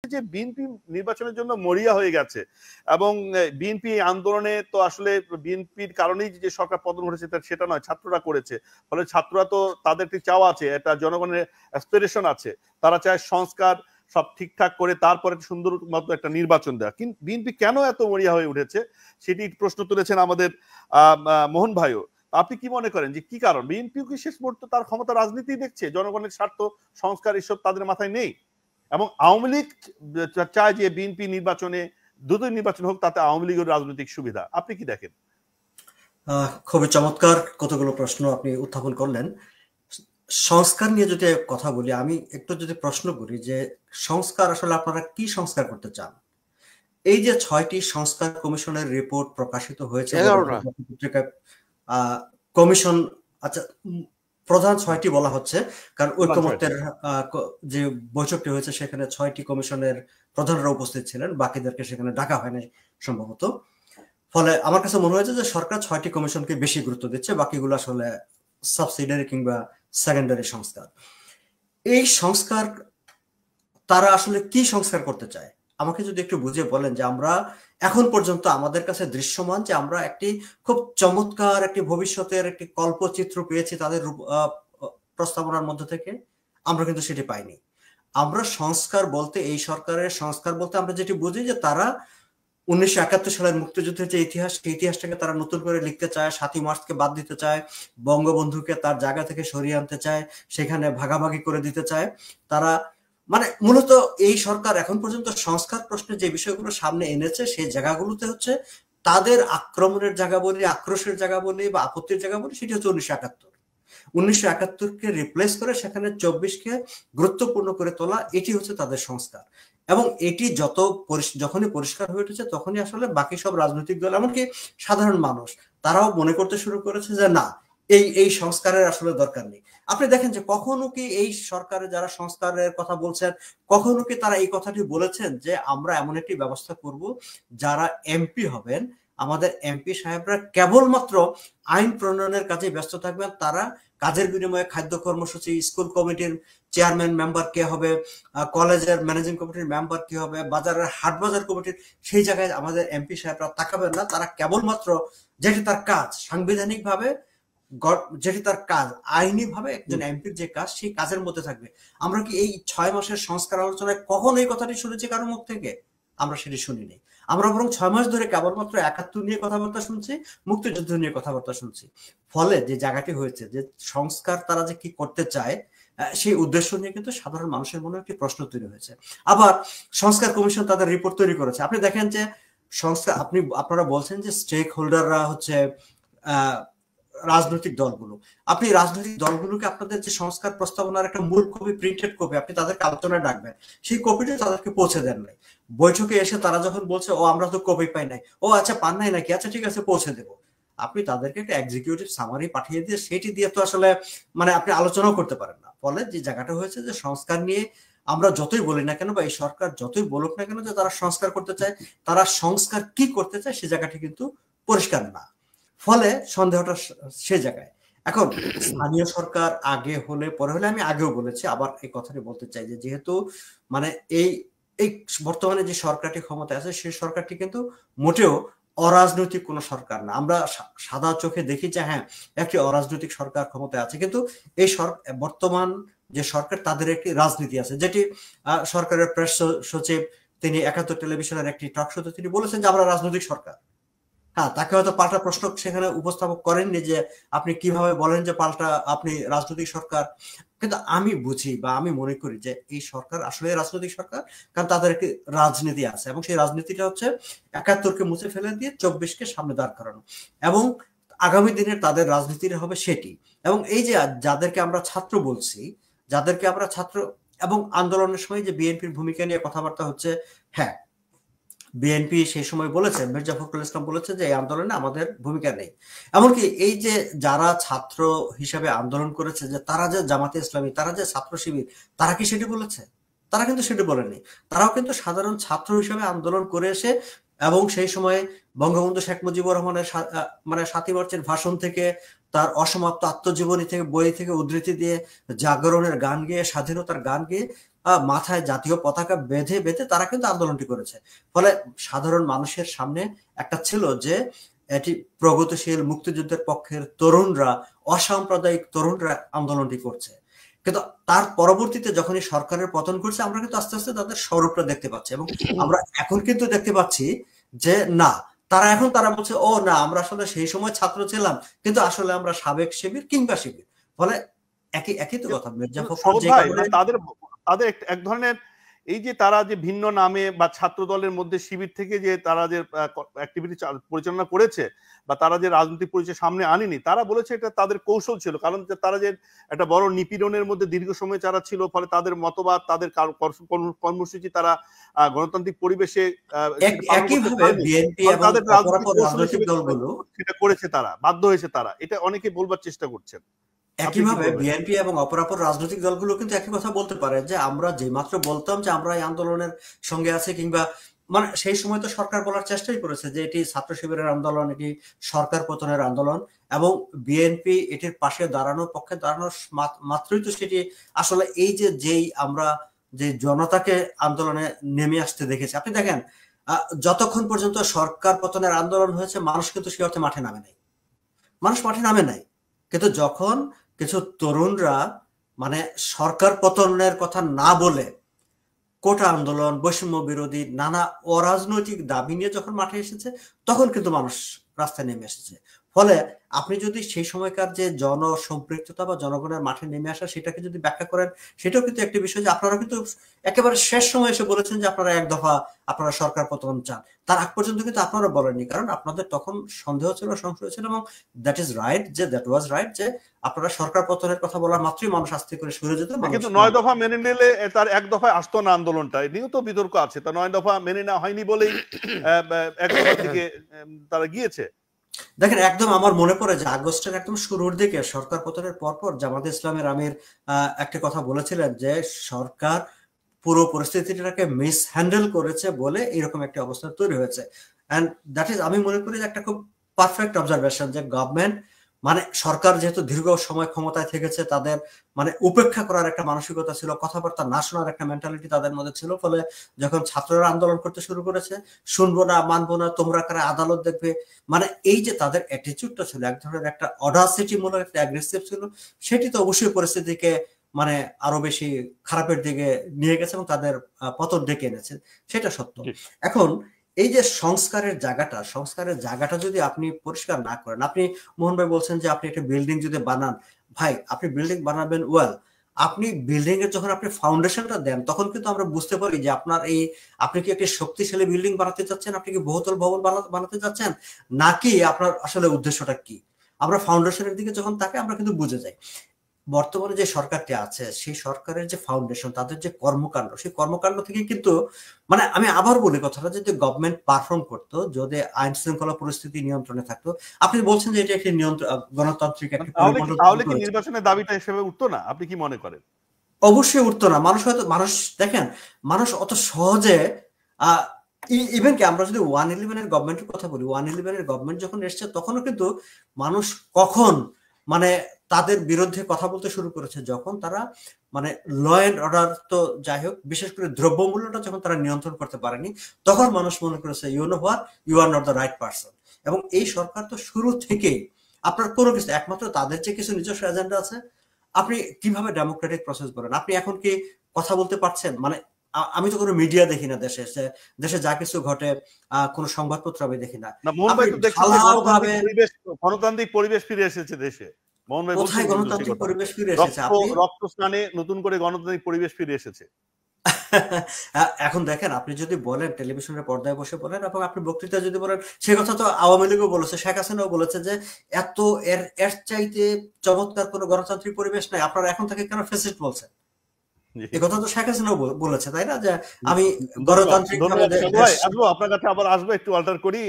যে বিএনপি নির্বাচনের জন্য মরিয়া হয়ে গেছে এবং বিএনপি আন্দোলনে তো আসলে বিএনপির কারণেই যে সরকার পতন ঘটেছে সেটা নয়, ছাত্ররা করেছে। ফলে ছাত্ররা তো তাদের একটি চাওয়া আছে, এটা জনগণের অ্যাসপিরেশন আছে, তারা চায় সংস্কার সব ঠিকঠাক করে তারপরে সুন্দর মতো একটা নির্বাচন দেওয়া। কিন্তু বিএনপি কেন এত মরিয়া হয়ে উঠেছে সেটি প্রশ্ন তুলেছেন আমাদের মোহন ভাইও। আপনি কি মনে করেন যে কি কারণ? বিএনপি কি শেষ মুহূর্তে তার ক্ষমতা রাজনীতি দেখছে, জনগণের স্বার্থ সংস্কার এসব তাদের মাথায় নেই? এবং আওয়ামী লীগ চায় যে বিএনপি নির্বাচনে দ্রুত নির্বাচন হোক, তাতে আওয়ামী লীগের রাজনৈতিক সুবিধা। আপনি কি দেখেন? খুবই চমৎকার কতগুলো প্রশ্ন আপনি উত্থাপন করলেন। সংস্কার নিয়ে যদি কথা বলি, আমি একটু যদি প্রশ্ন করি যে সংস্কার আসলে আপনারা কি সংস্কার করতে চান? এই যে 6টি সংস্কার কমিশনের রিপোর্ট প্রকাশিত হয়েছে কমিশন, আচ্ছা প্রধান 6টি বলা হচ্ছে, কারণ ঐক্যমত্যের যে বৈঠকটি হয়েছে সেখানে 6টি কমিশনের প্রধানরা উপস্থিত ছিলেন, বাকিদেরকে সেখানে ডাকা হয়নি সম্ভবত। ফলে আমার কাছে মনে হয়েছে যে সরকার 6টি কমিশনকে বেশি গুরুত্ব দিচ্ছে, বাকিগুলো আসলে সাবসিডিয়ারি কিংবা সেকেন্ডারি সংস্কার। এই সংস্কার তারা আসলে কি সংস্কার করতে চায় আমাকে যদি একটু বুঝিয়ে বলেন। যে আমরা এখন পর্যন্ত আমাদের কাছে দৃশ্যমান যে আমরা একটি খুব চমৎকার একটি ভবিষ্যতের একটি কল্পচিত্র পেয়েছি তাদের প্রস্তাবনার মধ্যে থেকে, আমরা কিন্তু সেটি পাইনি। আমরা সংস্কার বলতে, এই সরকারের সংস্কার বলতে আমরা যেটি বুঝি যে তারা 1971 সালের মুক্তিযুদ্ধের যে ইতিহাস, সেই ইতিহাসটাকে তারা নতুন করে লিখতে চায়, 7ই মার্চকে বাদ দিতে চায়, বঙ্গবন্ধুকে তার জায়গা থেকে সরিয়ে আনতে চায়, সেখানে ভাগাভাগি করে দিতে চায় তারা। মানে মূলত এই সরকার এখন পর্যন্ত সংস্কার প্রশ্নে যে বিষয়গুলো সামনে এনেছে সেই জায়গাগুলোতে হচ্ছে তাদের আক্রমণের জায়গা বলি, আক্রোশের জায়গা বলি বা আপত্তির জায়গা বলি, সেটি হচ্ছে 1971কে রিপ্লেস করে সেখানে 24কে গুরুত্বপূর্ণ করে তোলা, এটি হচ্ছে তাদের সংস্কার। এবং এটি যখনই পরিষ্কার হয়ে উঠেছে তখনই আসলে বাকি সব রাজনৈতিক দল, এমনকি সাধারণ মানুষ, তারাও মনে করতে শুরু করেছে যে না, এই সংস্কারের আসলে দরকার নেই। আপনি দেখেন যে কখনো কি এই সরকারে যারা সংস্কারের কথা বলছেন, কখনো কি তারা এই কথাটি বলেছেন যে আমরা এমন একটি ব্যবস্থা করব যারা এমপি হবেন, আমাদের এমপি সাহেবরা কেবলমাত্র আইন প্রণয়নের কাজে ব্যস্ত থাকবেন, তারা কাজের বিনিময়ে খাদ্য কর্মসূচি, স্কুল কমিটির চেয়ারম্যান মেম্বার কে হবে, কলেজের ম্যানেজিং কমিটির মেম্বার কি হবে, বাজারের হাট বাজার কমিটির, সেই জায়গায় আমাদের এমপি সাহেবরা তাকাবেন না। তারা কেবলমাত্র যেটি তার কাজ, সাংবিধানিক ভাবে যেটি তার কাজ, আইনি ভাবে একজন এমপির যে কাজ, সেই কাজের মধ্যে থাকবে। আমরা কি এই 6 মাসের সংস্কার আলোচনায় কখন এই কথাটি শুনেছি কারো মুখ থেকে? আমরা সেটি শুনিনি। আমরা বরং 6 মাস ধরে কেবলমাত্র 71 নিয়ে কথাবার্তা শুনছি, মুক্তিযুদ্ধ নিয়ে কথাবার্তা শুনছি। ফলে যে জায়গাটি হয়েছে যে সংস্কার তারা যে কি করতে চায়, সেই উদ্দেশ্য নিয়ে কিন্তু সাধারণ মানুষের মনে একটি প্রশ্ন তৈরি হয়েছে। আবার সংস্কার কমিশন তাদের রিপোর্ট তৈরি করেছে। আপনি দেখেন যে সংস্কার, আপনারা বলছেন যে স্টেক হোল্ডাররা হচ্ছে রাজনৈতিক দলগুলো। আপনি রাজনৈতিক দলগুলোকে আপনাদের যে সংস্কার প্রস্তাবনার একটা মূল কপি, প্রিন্টেড কপি, আপনি তাদেরকে আলোচনায় ডাকবেন, সেই কপিটা তাদেরকে পৌঁছে দেন নাই। বৈঠকে এসে তারা যখন বলছে ও আমরা তো কপি পাই নাই, ও আচ্ছা পান নাই নাকি, আচ্ছা ঠিক আছে পৌঁছে দেবো, আপনি তাদেরকে একটা এক্সিকিউটিভ সামারি পাঠিয়ে দিয়ে সেটি দিয়ে তো আসলে মানে আপনি আলোচনাও করতে পারেন না। ফলে যে জায়গাটা হয়েছে যে সংস্কার নিয়ে আমরা যতই বলি না কেন বা এই সরকার যতই বলুক না কেন যে তারা সংস্কার করতে চায়, তারা সংস্কার কি করতে চায় সে জায়গাটি কিন্তু পরিষ্কার না। ফলে সন্দেহটা সে জায়গায়। এখন স্থানীয় সরকার আগে হলে পরে হলে, আমি আগেও বলেছি, আবার এই কথাটি বলতে চাই যে যেহেতু মানে এই বর্তমানে যে সরকারটি ক্ষমতায় আছে সেই সরকারটি কিন্তু মোটেও অরাজনৈতিক কোন সরকার না। আমরা সাদা চোখে দেখি যে হ্যাঁ একটি অরাজনৈতিক সরকার ক্ষমতায় আছে, কিন্তু এই বর্তমান যে সরকার তাদের একটি রাজনীতি আছে, যেটি সরকারের প্রেস সচিব তিনি 71 টেলিভিশনের একটি টক শোতে তিনি বলেছেন যে আমরা রাজনৈতিক সরকার। হ্যাঁ, তাকে হয়তো পাল্টা প্রশ্ন সেখানে উপস্থাপক করেননি যে আপনি কিভাবে বলেন যে পাল্টা আপনি রাজনৈতিক সরকার। কিন্তু আমি বুঝি বা আমি মনে করি যে এই সরকার আসলে রাজনৈতিক সরকার, কারণ তাদের একটি রাজনীতি আছে এবং সেই রাজনীতিটা হচ্ছে 71কে মুছে ফেলে দিয়ে 24কে সামনে দাঁড় করানো, এবং আগামী দিনের তাদের রাজনীতিটা হবে সেটি। এবং এই যে যাদেরকে আমরা ছাত্র বলছি, যাদেরকে আমরা ছাত্র, এবং আন্দোলনের সময় যে বিএনপির ভূমিকা নিয়ে কথাবার্তা হচ্ছে, হ্যাঁ বিএনপি সেই সময় বলেছে, মির্জা ফখরুল ইসলাম বলেছে যে এই আন্দোলনে আমাদের ভূমিকা নেই। এমনকি এই যে যারা ছাত্র হিসেবে আন্দোলন করেছে, যে তারা যে জামাতে ইসলামী, তারা যে ছাত্র শিবির, তারা কি সেটি বলেছে? তারা কিন্তু সেটি বলেনি। তারাও কিন্তু সাধারণ ছাত্র হিসেবে আন্দোলন করে এসে, এবং সেই সময় বঙ্গবন্ধু শেখ মুজিবুর রহমানের মানে 7ই মার্চের ভাষণ থেকে, তার অসমাপ্ত আত্মজীবনী থেকে, বই থেকে উদ্ধৃতি দিয়ে, জাগরণের গান গেয়ে, স্বাধীনতার গান গেয়ে মাথায় জাতীয় পতাকা বেঁধে বেঁধে তারা কিন্তু আন্দোলনটি করেছে। ফলে সাধারণ মানুষের সামনে একটা ছিল যে এটি প্রগতিশীল মুক্তিযুদ্ধের পক্ষের তরুণরা, অসাম্প্রদায়িক তরুণরা আন্দোলনটি করছে। কিন্তু তার পরবর্তীতে যখনই সরকারের পতন ঘটছে, আমরা কিন্তু আস্তে আস্তে তাদের স্বরূপটা দেখতে পাচ্ছি, এবং আমরা এখন কিন্তু দেখতে পাচ্ছি যে না, তারা বলছে ও না, আমরা আসলে সেই সময় ছাত্র ছিলাম, কিন্তু আসলে আমরা সাবেক শিবির কিংবা শিবির। ফলে একই তো কথা। মির্জা ফখরুল যে কারণে তাদের তাদের এক ধরনের এই যে তারা যে ভিন্ন নামে বা ছাত্র দলের মধ্যে শিবির থেকে যে তারা যে অ্যাক্টিভিটি পরিচালনা করেছে বা তারা যে রাজনৈতিক পরিচয় সামনে আনেনি, তারা বলেছে এটা তাদের কৌশল ছিল। কারণ তারা যে একটা বড় নিপীড়নের মধ্যে দীর্ঘ সময় যারা ছিল, ফলে তাদের মতবাদ, তাদের কর্মসূচি তারা গণতান্ত্রিক পরিবেশে একইভাবে বিএনপি এবং অপরাপর রাজনৈতিক দলগুলো সেটা করেছে, তারা বাধ্য হয়েছে, তারা এটা অনেকে বলবার চেষ্টা করছেন। একইভাবে বিএনপি এবং অপরাপর রাজনৈতিক দলগুলো কিন্তু একই কথা বলতে পারে যে আমরা যে মাত্র বলতাম যে আমরা এই আন্দোলনের সঙ্গে আছি, কিংবা মানে সেই সময় তো সরকার বলার চেষ্টাই করেছে যে এটি ছাত্র শিবিরের আন্দোলন, এটি সরকার পতনের আন্দোলন, এবং বিএনপি এটির পাশে দাঁড়ানোর পক্ষে দাঁড়ানোর মাত্রই তো সেটি আসলে এই যেই আমরা যে জনতাকে আন্দোলনে নেমে আসতে দেখেছি। আপনি দেখেন যতক্ষণ পর্যন্ত সরকার পতনের আন্দোলন হয়েছে, মানুষ কিন্তু সে অর্থে মাঠে নামে নাই। কিন্তু যখন কিছু তরুণরা মানে সরকার পতনের কথা না বলে কোটা আন্দোলন, বৈষম্য বিরোধী নানা অরাজনৈতিক দাবি নিয়ে যখন মাঠে এসেছে, তখন কিন্তু মানুষ রাস্তায় নেমে এসেছে। ফলে আপনি যদি সেই সময়কার যে জনসম্পৃক্ততা বা জনগণের মাঠে নেমে আসা, সেটাকে যদি ব্যাখ্যা করেন, সেটাও কিন্তু একটি বিষয় যে আপনারা কিন্তু একেবারে শেষ সময় এসে বলেছেন যে আপনারা এক দফা আপনারা সরকার পতন চান। তার আগ পর্যন্ত কিন্তু আপনারা বলেননি, কারণ আপনাদের তখন সন্দেহ ছিল, সংশয় ছিল, এবং দ্যাট ওয়াজ রাইট যে আপনারা সরকার পতনের কথা বলার মাত্রই মানুষ আস্তে করে সরে যেত। কিন্তু 9 দফা মেনে নিলে তার এক দফায় আসতো না আন্দোলনটা, এটিও তো বিতর্ক আছে। তা 9 দফা মেনে নেওয়া হয়নি বলেই এক দফার দিকে তারা গিয়েছে। দেখেন, একদম আমার মনে পড়ে যে আগস্টের একদম শুরুর দিকে সরকার পতনের পরপর জামাতে ইসলামের আমির একটা কথা বলেছিলেন যে সরকার পুরো পরিস্থিতিটাকে মিস হ্যান্ডেল করেছে বলে এরকম একটা অবস্থা তৈরি হয়েছে। এন্ড দ্যাট ইজ, আমি মনে করি যে একটা খুব পারফেক্ট অবজারভেশন যে গভর্নমেন্ট মানে সরকার যেহেতু দীর্ঘ সময় ক্ষমতায় থেকেছে, তাদের মানে উপেক্ষা করার একটা মানসিকতা ছিল, কথাবার্তা না শোনার একটা মেন্টালিটি তাদের মধ্যে ছিল। ফলে যখন ছাত্ররা আন্দোলন করতে শুরু করেছে, শুনবো না, মানবো না, তোমরা কারা আদালত দেখবে, মানে এই যে তাদের অ্যাটিটিউডটা ছিল, এক ধরনের একটা অডাসিটি মূলক একটা অ্যাগ্রেসিভ ছিল, সেটি তো অবশ্যই পরিস্থিতিকে মানে আরো বেশি খারাপের দিকে নিয়ে গেছে এবং তাদের পতন ডেকে এনেছে, সেটা সত্য। এখন এই যে সংস্কারের জায়গাটা যদি আপনি পরিষ্কার না করেন, আপনি মোহন ভাই বলছেন যে আপনি একটা বিল্ডিং যদি বানান, ভাই আপনি বিল্ডিং বানাবেন ওয়েল, আপনি বিল্ডিং এর যখন আপনি ফাউন্ডেশনটা দেন, তখন কিন্তু আমরা বুঝতে পারি যে আপনি কি একটি শক্তিশালী বিল্ডিং বানাতে চাচ্ছেন, আপনি কি বহুতল ভবন বানাতে চাচ্ছেন, নাকি আপনার আসলে উদ্দেশ্যটা কি। আমরা ফাউন্ডেশনের দিকে যখন তাকাই, আমরা কিন্তু বুঝে যাই। বর্তমানে যে সরকারটি আছে, সেই সরকারের যে ফাউন্ডেশন, তাদের যে কর্মকাণ্ড, সেই কর্মকাণ্ড থেকে কিন্তু মানে আমি আবার বলি কথাটা, যদি গভর্নমেন্ট পারফর্ম করতো, যদি আইন শৃঙ্খলা পরিস্থিতি নিয়ন্ত্রণে থাকতো, আপনি বলছেন যে এটা একটি গণতান্ত্রিক একটি পরিমণ্ডল, তাহলে কি নির্বাচনের দাবিটা হিসেবে উঠতো না? আপনি কি মনে করেন? অবশ্যই উঠতো না। মানুষ দেখেন, মানুষ অত সহজে ইভেন কি আমরা যদি 111 এর গভর্নমেন্টের কথা বলি, 111 এর গভর্নমেন্ট যখন এসছে, তখনও কিন্তু মানুষ কখন মানে তাদের বিরুদ্ধে কথা বলতে শুরু করেছে, যখন তারা মানে ল এন্ড অর্ডার তো যাই হোক, বিশেষ করে দ্রব্যমূল্যটা যখন তারা নিয়ন্ত্রণ করতে পারেনি, তখন মানুষ মনে করেছে you know what, you are not the right person. এবং এই সরকার তো শুরু থেকেই আপনার কোনো কিছু, একমাত্র তাদের যে কিছু নিজস্ব এজেন্ডা আছে, আপনি কিভাবে ডেমোক্রেটিক প্রসেস বলেন? আপনি এখন কি কথা বলতে পারছেন? মানে আমি তো কোনো মিডিয়া দেখি না, দেশে যা কিছু ঘটে কোনো সংবাদপত্র আমি দেখি না। গণতান্ত্রিক পরিবেশ ফিরে এসেছে দেশে। কোথায় গণতান্ত্রিক পরিবেশ ফিরে এসেছে? রক্ত স্নানে নতুন করে গণতান্ত্রিক পরিবেশ ফিরে এসেছে। এখন দেখেন, আপনি যদি বলেন টেলিভিশনের পর্দায় বসে বলেন, এবং আপনি বক্তৃতা যদি বলেন, সে কথা তো আওয়ামী লীগও বলেছে, শেখ হাসিনাও বলেছে যে এত এর চাইতে চমৎকার কোনো গণতান্ত্রিক পরিবেশ নাই, আপনারা এখন থেকে কেন ফ্যাসিস্ট বলছেন? এই কথা তো শেখ হাসিনাও বলেছে, তাই না? যে আমি গণতান্ত্রিক আপনার কাছে আবার আসবো, একটু অল্টার করি।